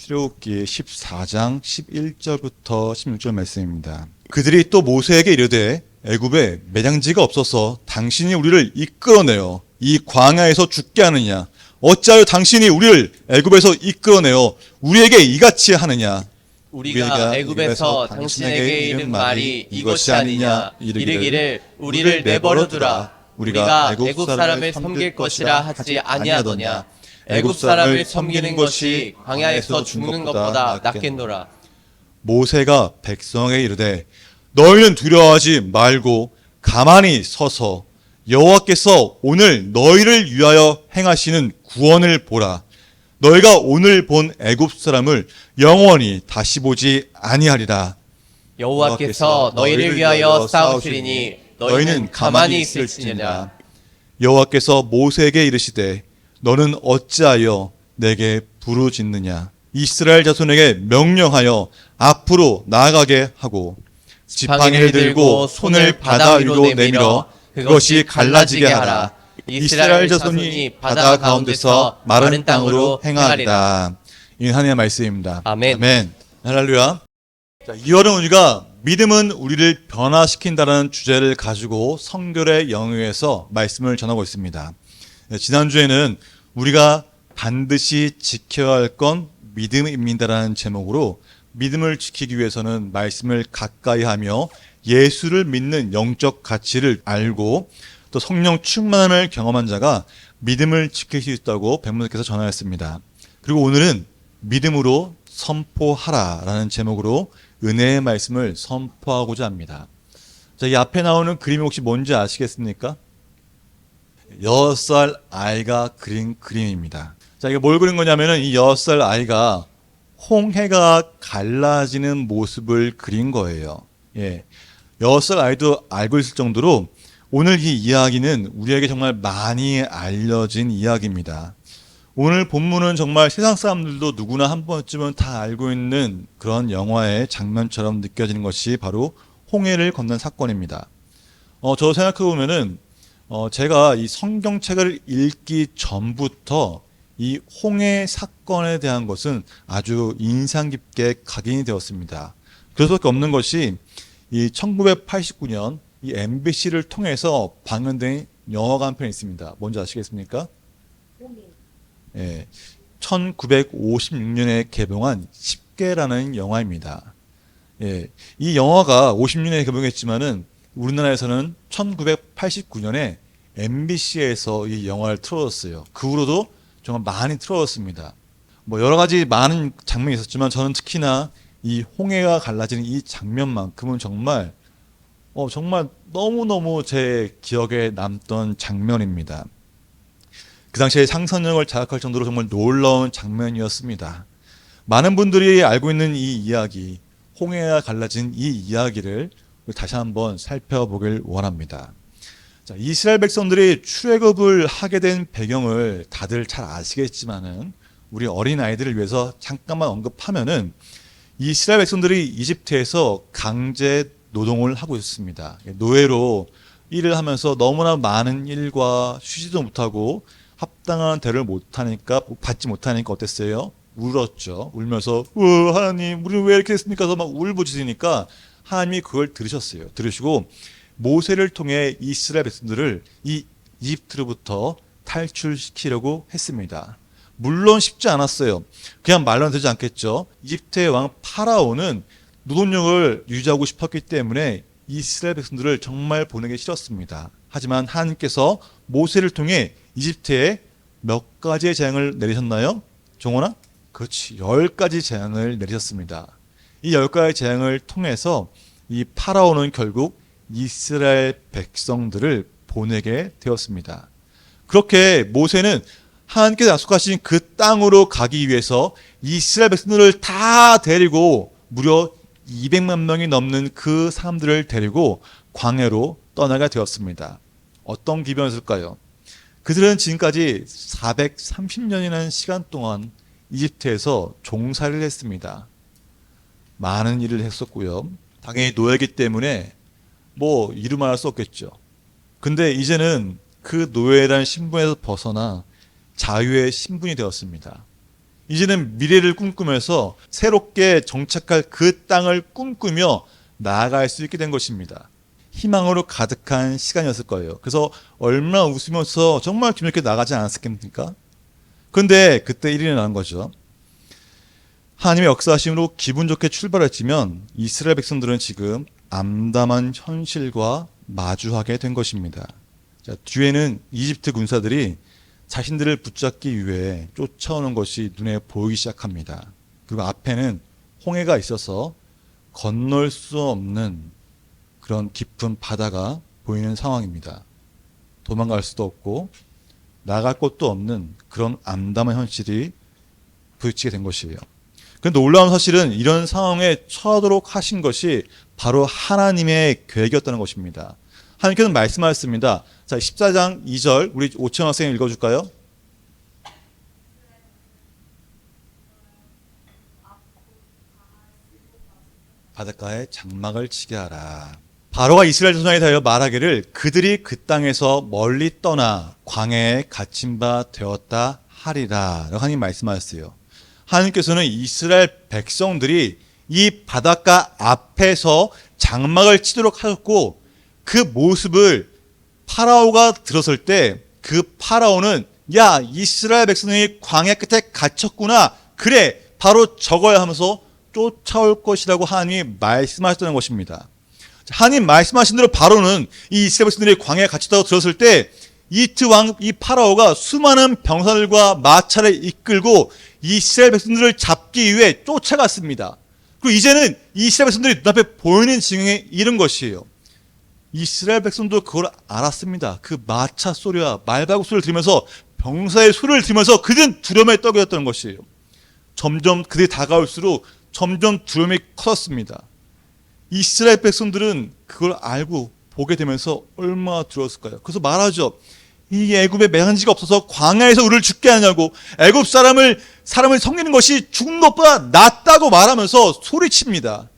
출애굽기 14장 11절부터 16절 말씀입니다. 그들이 또 모세에게 이르되 애굽에 매장지가 없어서 당신이 우리를 이끌어내어 이 광야에서 죽게 하느냐? 어찌하여 당신이 우리를 애굽에서 이끌어내어 우리에게 이같이 하느냐? 우리가 애굽에서 당신에게 이른 말이 이것이 아니냐? 이르기를 우리를 내버려 두라. 우리가 애굽 사람을 섬길 것이라 하지 아니하더냐? 애굽 사람을 섬기는 것이 광야에서 죽는 것보다 낫겠노라. 모세가 백성에게 이르되 너희는 두려워하지 말고 가만히 서서 여호와께서 오늘 너희를 위하여 행하시는 구원을 보라. 너희가 오늘 본 애굽 사람을 영원히 다시 보지 아니하리라. 여호와께서 너희를 위하여 싸우시리니 너희는 가만히 있을지니라. 여호와께서 모세에게 이르시되 너는 어찌하여 내게 부르짖느냐? 이스라엘 자손에게 명령하여 앞으로 나아가게 하고 지팡이를 들고 손을 바다 위로 내밀어 그것이 갈라지게 하라. 이스라엘 자손이 바다 가운데서 마른 땅으로 행하리라. 이 하나님의 말씀입니다. 아멘. 아멘. 할렐루야. 자, 2월은 우리가 믿음은 우리를 변화시킨다는 주제를 가지고 성결의 영역에서 말씀을 전하고 있습니다. 지난주에는 우리가 반드시 지켜야 할 건 믿음입니다라는 제목으로 믿음을 지키기 위해서는 말씀을 가까이 하며 예수를 믿는 영적 가치를 알고 또 성령 충만함을 경험한 자가 믿음을 지킬 수 있다고 백문께서 전하였습니다. 그리고 오늘은 믿음으로 선포하라라는 제목으로 은혜의 말씀을 선포하고자 합니다. 자, 이 앞에 나오는 그림이 혹시 뭔지 아시겠습니까? 6살 아이가 그린 그림입니다. 자, 이게 뭘 그린 거냐면은 이 6살 아이가 홍해가 갈라지는 모습을 그린 거예요. 예. 6살 아이도 알고 있을 정도로 오늘 이 이야기는 우리에게 정말 많이 알려진 이야기입니다. 오늘 본문은 정말 세상 사람들도 누구나 한 번쯤은 다 알고 있는 그런 영화의 장면처럼 느껴지는 것이 바로 홍해를 건넌 사건입니다. 저 생각해보면은 제가 이 성경책을 읽기 전부터 이 홍해 사건에 대한 것은 아주 인상 깊게 각인이 되었습니다. 그럴 수밖에 없는 것이 이 1989년 이 MBC를 통해서 방영된 영화가 한 편 있습니다. 뭔지 아시겠습니까? 예, 1956년에 개봉한 10개라는 영화입니다. 예, 이 영화가 56년에 개봉했지만은 우리나라에서는 1989년에 MBC에서 이 영화를 틀어줬어요. 그 후로도 정말 많이 틀어졌습니다. 뭐 여러 가지 많은 장면이 있었지만 저는 특히나 이 홍해가 갈라지는 이 장면만큼은 정말 정말 너무너무 제 기억에 남던 장면입니다. 그 당시에 상상력을 자극할 정도로 정말 놀라운 장면이었습니다. 많은 분들이 알고 있는 이 이야기, 홍해가 갈라진 이 이야기를 다시 한번 살펴보길 원합니다. 자, 이스라엘 백성들이 출애굽을 하게 된 배경을 다들 잘 아시겠지만은 우리 어린 아이들을 위해서 잠깐만 언급하면은 이스라엘 백성들이 이집트에서 강제 노동을 하고 있었습니다. 노예로 일을 하면서 너무나 많은 일과 쉬지도 못하고 합당한 대를 못하니까 받지 못하니까 어땠어요? 울었죠. 울면서 하나님 우리는 왜 이렇게 됐습니까? 그래서 막 울부짖으니까 하나님이 그걸 들으셨어요. 들으시고 모세를 통해 이스라엘 백성들을 이 이집트로부터 탈출시키려고 했습니다. 물론 쉽지 않았어요. 그냥 말로는 되지 않겠죠. 이집트의 왕 파라오는 노동력을 유지하고 싶었기 때문에 이스라엘 백성들을 정말 보내기 싫었습니다. 하지만 하나님께서 모세를 통해 이집트에 몇 가지의 재앙을 내리셨나요? 종원아? 그렇지. 10가지 재앙을 내리셨습니다. 이 10가지 재앙을 통해서 이 파라오는 결국 이스라엘 백성들을 보내게 되었습니다. 그렇게 모세는 하나님께서 약속하신 그 땅으로 가기 위해서 이스라엘 백성들을 다 데리고 무려 200만 명이 넘는 그 사람들을 데리고 광야로 떠나게 되었습니다. 어떤 기변이었을까요? 그들은 지금까지 430년이라는 시간 동안 이집트에서 종살이를 했습니다. 많은 일을 했었고요. 당연히 노예이기 때문에 뭐 이루말할 수 없겠죠. 근데 이제는 그 노예라는 신분에서 벗어나 자유의 신분이 되었습니다. 이제는 미래를 꿈꾸면서 새롭게 정착할 그 땅을 꿈꾸며 나아갈 수 있게 된 것입니다. 희망으로 가득한 시간이었을 거예요. 그래서 얼마나 웃으면서 정말 기쁘게 나가지 않았겠습니까? 그런데 그때 일이 일어난 거죠. 하나님의 역사하심으로 기분 좋게 출발했지만 이스라엘 백성들은 지금 암담한 현실과 마주하게 된 것입니다. 자, 뒤에는 이집트 군사들이 자신들을 붙잡기 위해 쫓아오는 것이 눈에 보이기 시작합니다. 그리고 앞에는 홍해가 있어서 건널 수 없는 그런 깊은 바다가 보이는 상황입니다. 도망갈 수도 없고 나갈 곳도 없는 그런 암담한 현실이 부딪히게 된 것이에요. 그런데 놀라운 사실은 이런 상황에 처하도록 하신 것이 바로 하나님의 계획이었다는 것입니다. 하나님께서는 말씀하셨습니다. 자, 14장 2절 우리 오채원 학생 읽어줄까요? 바닷가에 장막을 치게 하라. 바로가 이스라엘 자손에 대하여 말하기를 그들이 그 땅에서 멀리 떠나 광야에 갇힌 바 되었다 하리라. 라고 하나님 말씀하셨어요. 하나님께서는 이스라엘 백성들이 이 바닷가 앞에서 장막을 치도록 하셨고 그 모습을 파라오가 들었을 때 그 파라오는 야 이스라엘 백성이 광야 끝에 갇혔구나. 그래 바로 저거야 하면서 쫓아올 것이라고 하나님이 말씀하셨다는 것입니다. 하나님 말씀하신 대로 바로는 이 이스라엘 백성들이 광야에 갇혔다고 들었을 때 이트 왕, 이 파라오가 수많은 병사들과 마차를 이끌고 이스라엘 백성들을 잡기 위해 쫓아갔습니다. 그리고 이제는 이스라엘 백성들이 눈앞에 보이는 지경에 이른 것이에요. 이스라엘 백성도 그걸 알았습니다. 그 마차 소리와 말발굽 소리를 들으면서 병사의 소리를 들으면서 그들은 두려움에 떨게 됐다는 것이에요. 점점 그들이 다가올수록 점점 두려움이 커졌습니다. 이스라엘 백성들은 그걸 알고 보게 되면서 얼마나 두려웠을까요? 그래서 말하죠. 이 애굽에 매한지가 없어서 광야에서 우리를 죽게 하냐고 애굽 사람을 섬기는 것이 죽는 것보다 낫다고 말하면서 소리칩니다.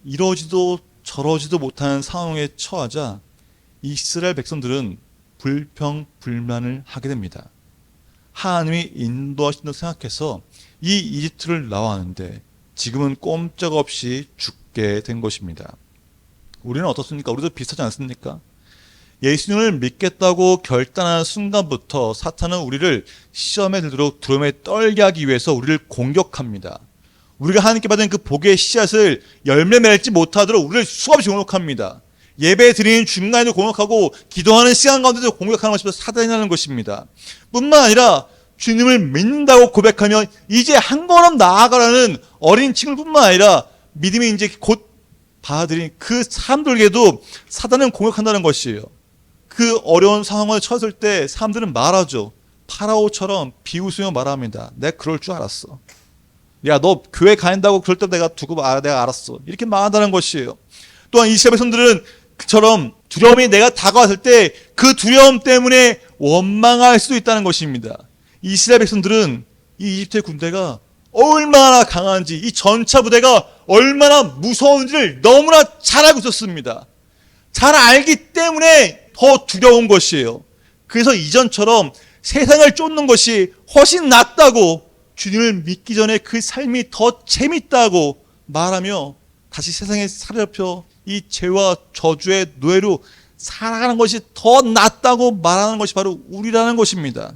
이러지도 저러지도 못하는 상황에 처하자 이스라엘 백성들은 불평불만을 하게 됩니다. 하나님이 인도하신다고 생각해서 이 이집트를 나왔는데 지금은 꼼짝없이 죽게 된 것입니다. 우리는 어떻습니까? 우리도 비슷하지 않습니까? 예수님을 믿겠다고 결단하는 순간부터 사탄은 우리를 시험에 들도록 두려움에 떨게 하기 위해서 우리를 공격합니다. 우리가 하나님께 받은 그 복의 씨앗을 열매 맺지 못하도록 우리를 수없이 공격합니다. 예배 드리는 중간에도 공격하고 기도하는 시간 가운데도 공격하는 것이 사단이라는 것입니다. 뿐만 아니라 주님을 믿는다고 고백하면 이제 한 걸음 나아가라는 어린 친구뿐만 아니라 믿음이 이제 곧 받아들인 그 사람들에게도 사단은 공격한다는 것이에요. 그 어려운 상황에 처했을 때 사람들은 말하죠. 파라오처럼 비웃으며 말합니다. 내가 그럴 줄 알았어. 야, 너 교회 가는다고 그럴 때 내가 내가 알았어. 이렇게 말한다는 것이에요. 또한 이스라엘 백성들은 그처럼 두려움이 내가 다가왔을 때 그 두려움 때문에 원망할 수도 있다는 것입니다. 이스라엘 백성들은 이 이집트의 군대가 얼마나 강한지, 이 전차 부대가 얼마나 무서운지를 너무나 잘 알고 있었습니다. 잘 알기 때문에 더 두려운 것이에요. 그래서 이전처럼 세상을 쫓는 것이 훨씬 낫다고, 주님을 믿기 전에 그 삶이 더 재밌다고 말하며 다시 세상에 사로잡혀 이 죄와 저주의 노예로 살아가는 것이 더 낫다고 말하는 것이 바로 우리라는 것입니다.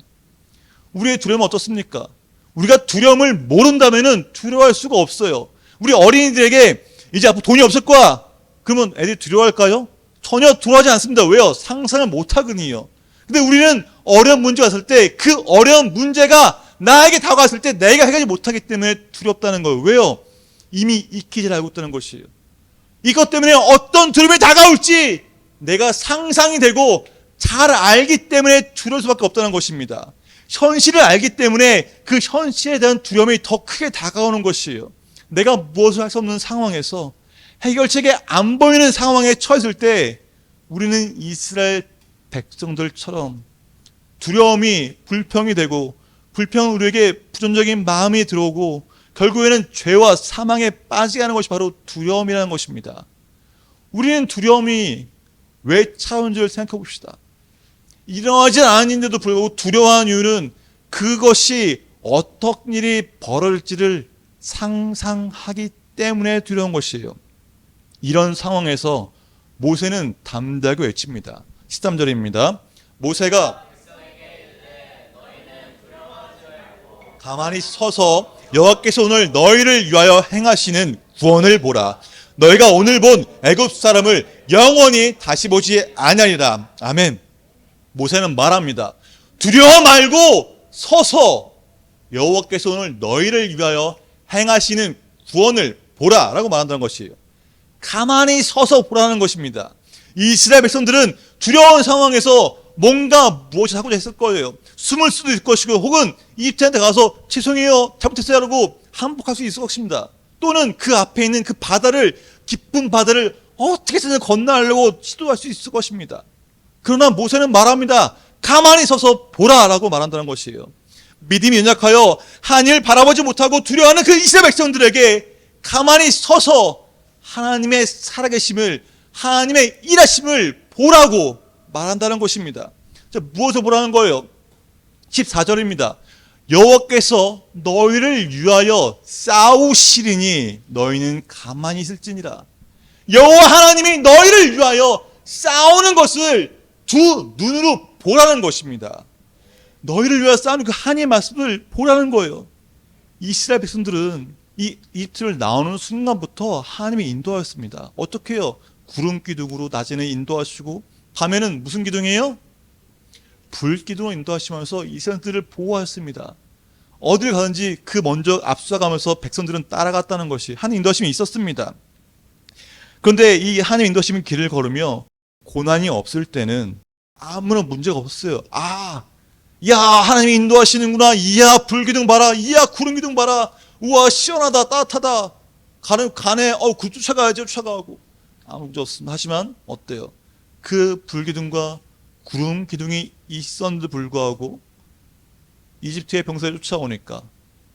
우리의 두려움은 어떻습니까? 우리가 두려움을 모른다면 두려워할 수가 없어요. 우리 어린이들에게 이제 앞으로 돈이 없을 거야. 그러면 애들이 두려워할까요? 전혀 두려워하지 않습니다. 왜요? 상상을 못하거든요. 근데 우리는 어려운 문제가 왔을 때 그 어려운 문제가 나에게 다가왔을 때 내가 해결하지 못하기 때문에 두렵다는 거예요. 왜요? 이미 익히 잘 알고 있다는 것이에요. 이것 때문에 어떤 두려움이 다가올지 내가 상상이 되고 잘 알기 때문에 두려울 수밖에 없다는 것입니다. 현실을 알기 때문에 그 현실에 대한 두려움이 더 크게 다가오는 것이에요. 내가 무엇을 할 수 없는 상황에서 해결책이 안 보이는 상황에 처했을 때 우리는 이스라엘 백성들처럼 두려움이 불평이 되고 불평은 우리에게 부정적인 마음이 들어오고 결국에는 죄와 사망에 빠지게 하는 것이 바로 두려움이라는 것입니다. 우리는 두려움이 왜 찾아온지를 생각해 봅시다. 일어나지 않았는데도 불구하고 두려워하는 이유는 그것이 어떤 일이 벌어질지를 상상하기 때문에 두려운 것이에요. 이런 상황에서 모세는 담대하게 외칩니다. 13절입니다. 모세가 가만히 서서 여호와께서 오늘 너희를 위하여 행하시는 구원을 보라. 너희가 오늘 본 애굽 사람을 영원히 다시 보지 아니하리라. 아멘. 모세는 말합니다. 두려워 말고 서서 여호와께서 오늘 너희를 위하여 행하시는 구원을 보라 라고 말한다는 것이에요. 가만히 서서 보라는 것입니다. 이스라엘 백성들은 두려운 상황에서 뭔가 무엇을 하고자 했을 거예요. 숨을 수도 있을 것이고 혹은 이집트한테 가서 죄송해요 잘못했어요 라고 항복할 수 있을 것입니다. 또는 그 앞에 있는 그 바다를, 깊은 바다를 어떻게 해서든 건너려고 시도할 수 있을 것입니다. 그러나 모세는 말합니다. 가만히 서서 보라 라고 말한다는 것이에요. 믿음이 연약하여 하나님을 바라보지 못하고 두려워하는 그 이스라엘 백성들에게 가만히 서서 하나님의 살아계심을, 하나님의 일하심을 보라고 말한다는 것입니다. 자, 무엇을 보라는 거예요? 14절입니다. 여호와께서 너희를 위하여 싸우시리니 너희는 가만히 있을지니라. 여호와 하나님이 너희를 위하여 싸우는 것을 두 눈으로 보라는 것입니다. 너희를 위하여 싸우는 그 하나님의 말씀을 보라는 거예요. 이스라엘 백성들은 이 이집트를 나오는 순간부터 하나님이 인도하였습니다. 어떻게 해요? 구름 기둥으로 낮에는 인도하시고 밤에는 무슨 기둥이에요? 불 기둥으로 인도하시면서 이스라엘들을 보호하였습니다. 어딜 가든지 그 먼저 앞서가면서 백성들은 따라갔다는 것이 하나님 인도하심이 있었습니다. 그런데 이 하나님 인도하심의 길을 걸으며 고난이 없을 때는 아무런 문제가 없었어요. 야 하나님이 인도하시는구나. 이야 불기둥 봐라. 이야 구름 기둥 봐라. 우와 시원하다 따뜻하다. 가네 그 쫓아가야지 쫓아가고 아무 문제 없습니다. 하지만 어때요? 그 불기둥과 구름 기둥이 있었는데도 불구하고 이집트의 병사에 쫓아오니까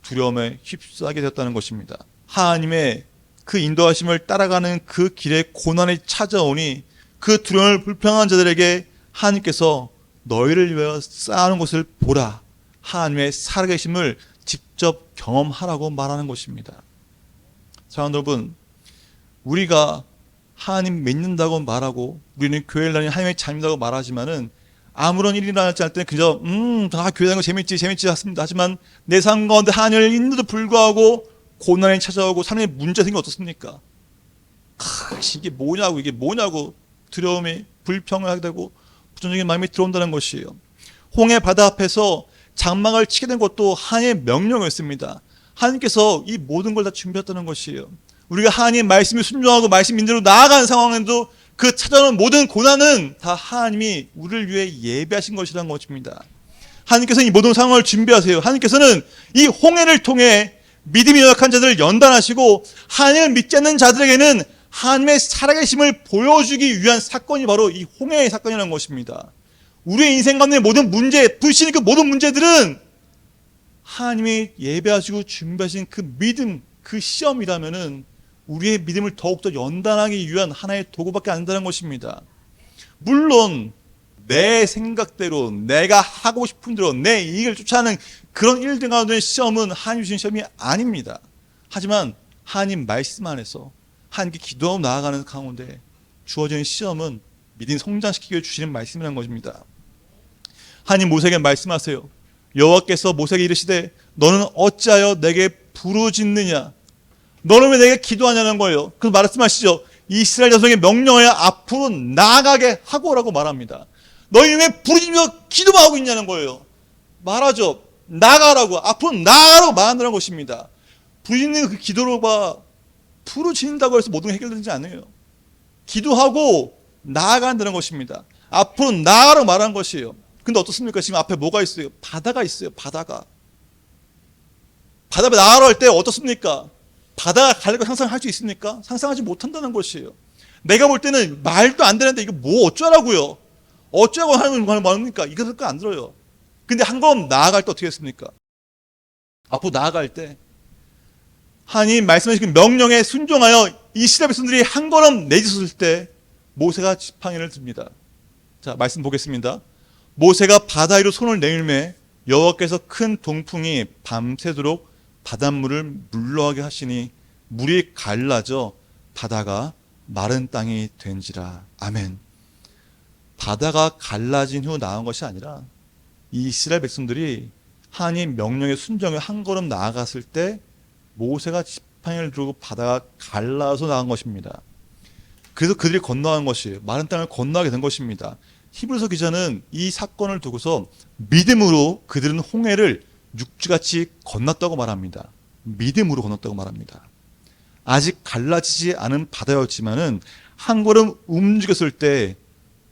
두려움에 휩싸게 되었다는 것입니다. 하나님의 그 인도하심을 따라가는 그 길에 고난이 찾아오니 그 두려움을 불평한 자들에게 하나님께서 너희를 위하여 쌓아놓은 것을 보라. 하나님의 살아계심을 직접 경험하라고 말하는 것입니다. 사랑하는 여러분, 우리가 하나님 믿는다고 말하고 우리는 교회를 다니는 하나님의 자녀라고 말하지만은 아무런 일이 일어나지 않을 때는 그저 교회 다니는 거 재밌지 하습니다. 하지만 내 삶 가운데 하나님을 있는데도 불구하고 고난이 찾아오고 삶에 문제가 생기면 어떻습니까? 이게 뭐냐고 두려움이 불평을 하게 되고 부정적인 마음이 들어온다는 것이에요. 홍해 바다 앞에서 장막을 치게 된 것도 하나님의 명령이었습니다. 하나님께서 이 모든 걸 다 준비했다는 것이에요. 우리가 하나님 말씀에 순종하고 말씀 인대로 나아가는 상황에도 그 찾아오는 모든 고난은 다 하나님이 우리를 위해 예배하신 것이라는 것입니다. 하나님께서는 이 모든 상황을 준비하세요. 하나님께서는 이 홍해를 통해 믿음이 연약한 자들을 연단하시고 하나님을 믿지 않는 자들에게는 하나님의 살아계심을 보여주기 위한 사건이 바로 이 홍해의 사건이라는 것입니다. 우리의 인생 가운데 모든 문제, 불신의 그 모든 문제들은 하나님이 예배하시고 준비하신 그 믿음, 그 시험이라면은 우리의 믿음을 더욱더 연단하기 위한 하나의 도구밖에 안 된다는 것입니다. 물론 내 생각대로 내가 하고 싶은 대로 내 이익을 쫓아가는 그런 일들 가운데 시험은 하나님 주신 시험이 아닙니다. 하지만 하나님 말씀 안에서 하나님께 기도하고 나아가는 가운데 주어지는 시험은 믿음 성장시키기 위해 주시는 말씀이라는 것입니다. 하나님 모세에게 말씀하세요. 여호와께서 모세에게 이르시되 너는 어찌하여 내게 부르짖느냐? 너는 왜 내게 기도하냐는 거예요. 그래서 말씀하시죠. 이스라엘 자손에게 명령하여 앞으로 나아가게 하고라고 말합니다. 너희 왜 부르짖으며 기도만 하고 있냐는 거예요. 말하죠. 나가라고, 앞으로 나아가라고 말한다는 것입니다. 부르짖는 그 기도로가 부르짖는다고 해서 모든 게 해결되지 않아요. 기도하고 나아간다는 것입니다. 앞으로 나아가라고 말하는 것이에요. 근데 어떻습니까? 지금 앞에 뭐가 있어요? 바다가 있어요. 바다가. 바다 앞에 나아가라 할 때 어떻습니까? 바다가 갈 거 상상할 수 있습니까? 상상하지 못한다는 것이에요. 내가 볼 때는 말도 안 되는데 이거 뭐 어쩌라고요? 어쩌라고 하는 말입니까? 이거 생각 안 들어요. 근데 한 걸음 나아갈 때 어떻게 했습니까? 앞으로 나아갈 때 하나님 말씀하신 명령에 순종하여 이스라엘 백성들이 한 걸음 내딛었을 때 모세가 지팡이를 듭니다. 자, 말씀 보겠습니다. 모세가 바다 위로 손을 내밀매 여호와께서 큰 동풍이 밤새도록 바닷물을 물러가게 하시니 물이 갈라져 바다가 마른 땅이 된지라. 아멘. 바다가 갈라진 후 나온 것이 아니라 이 이스라엘 백성들이 하나님 명령에 순종해 한 걸음 나아갔을 때 모세가 지팡이를 들고 바다가 갈라서 나온 것입니다. 그래서 그들이 건너간 것이에요. 마른 땅을 건너게 된 것입니다. 히브리서 기자는 이 사건을 두고서 믿음으로 그들은 홍해를 육지같이 건넜다고 말합니다. 믿음으로 건넜다고 말합니다. 아직 갈라지지 않은 바다였지만은 한 걸음 움직였을 때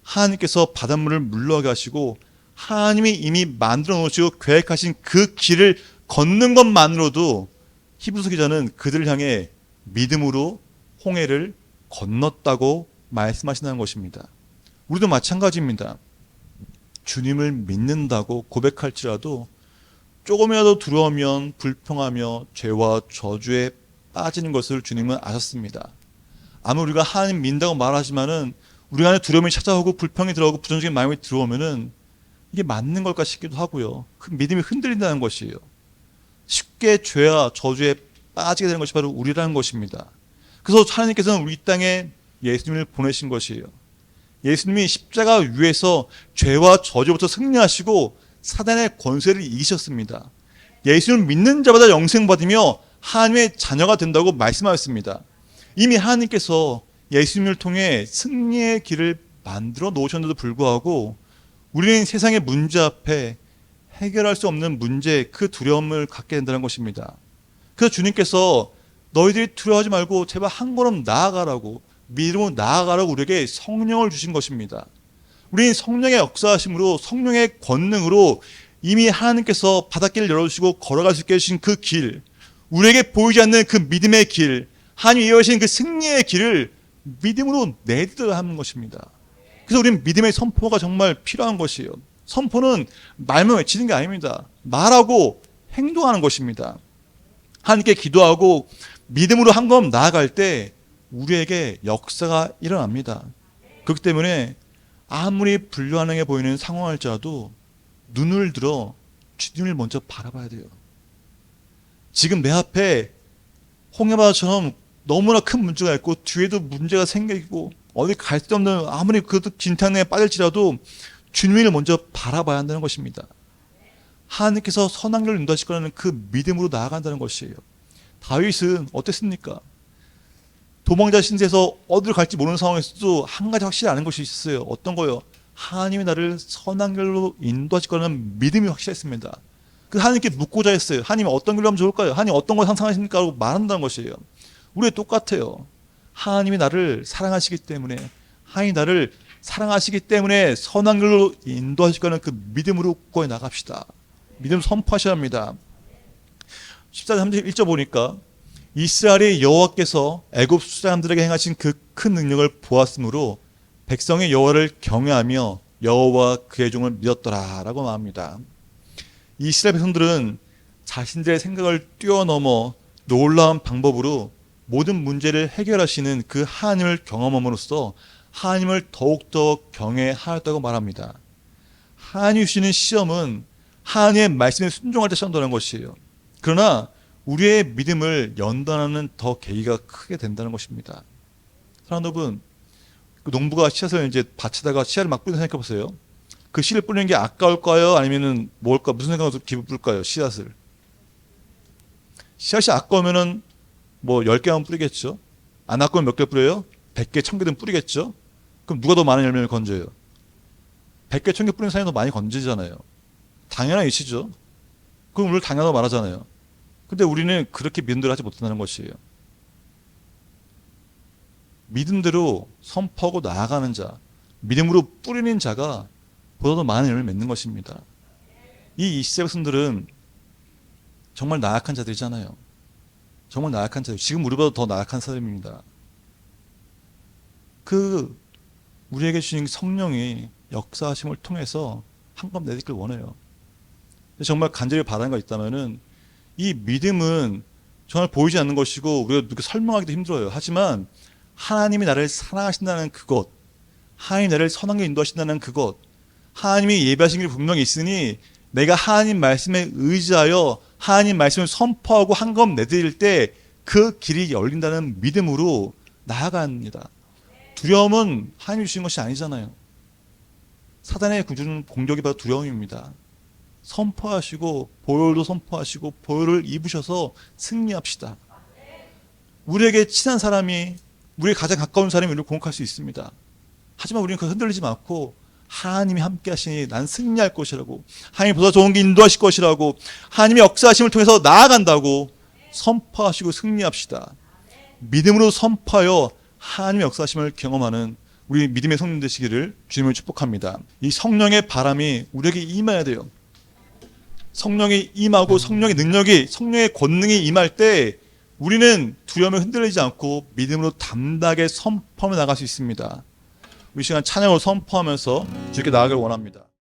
하나님께서 바닷물을 물러가게 하시고 하나님이 이미 만들어 놓으시고 계획하신 그 길을 걷는 것만으로도 히브리서 기자는 그들을 향해 믿음으로 홍해를 건넜다고 말씀하신다는 것입니다. 우리도 마찬가지입니다. 주님을 믿는다고 고백할지라도 조금이라도 두려우면 불평하며 죄와 저주에 빠지는 것을 주님은 아셨습니다. 아무리 우리가 하나님 믿는다고 말하지만은 우리 안에 두려움이 찾아오고 불평이 들어오고 부정적인 마음이 들어오면은 이게 맞는 걸까 싶기도 하고요. 그 믿음이 흔들린다는 것이에요. 쉽게 죄와 저주에 빠지게 되는 것이 바로 우리라는 것입니다. 그래서 하나님께서는 우리 땅에 예수님을 보내신 것이에요. 예수님이 십자가 위에서 죄와 저주부터 승리하시고 사단의 권세를 이기셨습니다. 예수님을 믿는 자마다 영생 받으며 하나님의 자녀가 된다고 말씀하셨습니다. 이미 하나님께서 예수님을 통해 승리의 길을 만들어 놓으셨는데도 불구하고 우리는 세상의 문제 앞에 해결할 수 없는 문제, 그 두려움을 갖게 된다는 것입니다. 그래서 주님께서 너희들이 두려워하지 말고 제발 한 걸음 나아가라고, 믿음으로 나아가라고 우리에게 성령을 주신 것입니다. 우리는 성령의 역사하심으로, 성령의 권능으로 이미 하나님께서 바닷길을 열어주시고 걸어갈 수 있게 해주신 그 길, 우리에게 보이지 않는 그 믿음의 길, 하나님이 이어주신 그 승리의 길을 믿음으로 내딛어야 하는 것입니다. 그래서 우리는 믿음의 선포가 정말 필요한 것이에요. 선포는 말만 외치는 게 아닙니다. 말하고 행동하는 것입니다. 하나님께 기도하고 믿음으로 한 걸음 나아갈 때 우리에게 역사가 일어납니다. 그렇기 때문에 아무리 불가능해 보이는 상황일지라도 눈을 들어 주님을 먼저 바라봐야 돼요. 지금 내 앞에 홍해바다처럼 너무나 큰 문제가 있고 뒤에도 문제가 생기고 어디 갈 수 없는 아무리 그것도 진탕에 빠질지라도 주님을 먼저 바라봐야 한다는 것입니다. 하나님께서 선한 길을 인도하실 거라는 그 믿음으로 나아간다는 것이에요. 다윗은 어땠습니까? 도망자 신세에서 어디로 갈지 모르는 상황에서도 한 가지 확실히 아는 것이 있었어요. 어떤 거요? 하나님이 나를 선한 길로 인도하실 거라는 믿음이 확실했습니다. 그 하나님께 묻고자 했어요. 하나님 어떤 길로 하면 좋을까요? 하나님 어떤 걸 상상하십니까? 라고 말한다는 것이에요. 우리 똑같아요. 하나님이 나를 사랑하시기 때문에, 하나님이 나를 사랑하시기 때문에 선한 길로 인도하실 거는 그 믿음으로 굳건히 나갑시다. 믿음 선포하셔야 합니다. 14절 31절 보니까 이스라엘이 여호와께서 애굽 사람들에게 행하신 그 큰 능력을 보았으므로 백성이 여호와를 경외하며 여호와 그의 종을 믿었더라 라고 말합니다. 이스라엘 백성들은 자신들의 생각을 뛰어넘어 놀라운 방법으로 모든 문제를 해결하시는 그 하나님을 경험함으로써 하나님을 더욱더 경외하였다고 말합니다. 하나님이 주시는 시험은 하나님의 말씀에 순종할 때 시험되는 것이에요. 그러나 우리의 믿음을 연단하는 더 계기가 크게 된다는 것입니다. 사랑하는 여러분, 그 농부가 씨앗을 이제 밭에다가 씨앗을 막 뿌리는 생각해 보세요. 그 씨를 뿌리는 게 아까울까요? 아니면은 뭘까? 무슨 생각으로 기쁠까요? 씨앗을. 씨앗이 아까우면은 뭐 10개만 뿌리겠죠. 안 아까우면 몇 개 뿌려요? 100개, 1000개든 뿌리겠죠. 그럼 누가 더 많은 열매를 건져요? 100개, 1000개 뿌리는 사람이 더 많이 건지잖아요. 당연한 이치죠. 그럼 우리를 당연하다고 말하잖아요. 근데 우리는 그렇게 믿음대로 하지 못한다는 것이에요. 믿음대로 선포하고 나아가는 자, 믿음으로 뿌리는 자가 보다 더 많은 열매를 맺는 것입니다. 이 이스라엘 백성들은 정말 나약한 자들이잖아요. 정말 나약한 자들. 지금 우리보다 더 나약한 사람입니다. 그 우리에게 주신 성령이 역사하심을 통해서 한 번 내딛길 원해요. 정말 간절히 바라는 거 있다면은 이 믿음은 정말 보이지 않는 것이고 우리가 누구 설명하기도 힘들어요. 하지만 하나님이 나를 사랑하신다는 그것, 하나님이 나를 선한 길 인도하신다는 그것, 하나님이 예배하신 길이 분명히 있으니 내가 하나님 말씀에 의지하여 하나님 말씀을 선포하고 한 것 내드릴 때 그 길이 열린다는 믿음으로 나아갑니다. 두려움은 하나님이 주신 것이 아니잖아요. 사단의 구주는 공격이 바로 두려움입니다. 선포하시고 보혈도 선포하시고 보혈을 입으셔서 승리합시다. 우리에게 친한 사람이, 우리에게 가장 가까운 사람이 우리를 공격할 수 있습니다. 하지만 우리는 그 흔들리지 않고 하나님이 함께 하시니 난 승리할 것이라고, 하나님이 보다 좋은 게 인도하실 것이라고, 하나님의 역사하심을 통해서 나아간다고 선포하시고 승리합시다. 믿음으로 선포하여 하나님의 역사하심을 경험하는 우리 믿음의 성령 되시기를 주님을 축복합니다. 이 성령의 바람이 우리에게 임해야 돼요. 성령이 임하고 성령의 능력이, 성령의 권능이 임할 때 우리는 두려움에 흔들리지 않고 믿음으로 담대하게 선포하며 나갈 수 있습니다. 우리 시간 찬양으로 선포하면서 주께 나아가길 원합니다.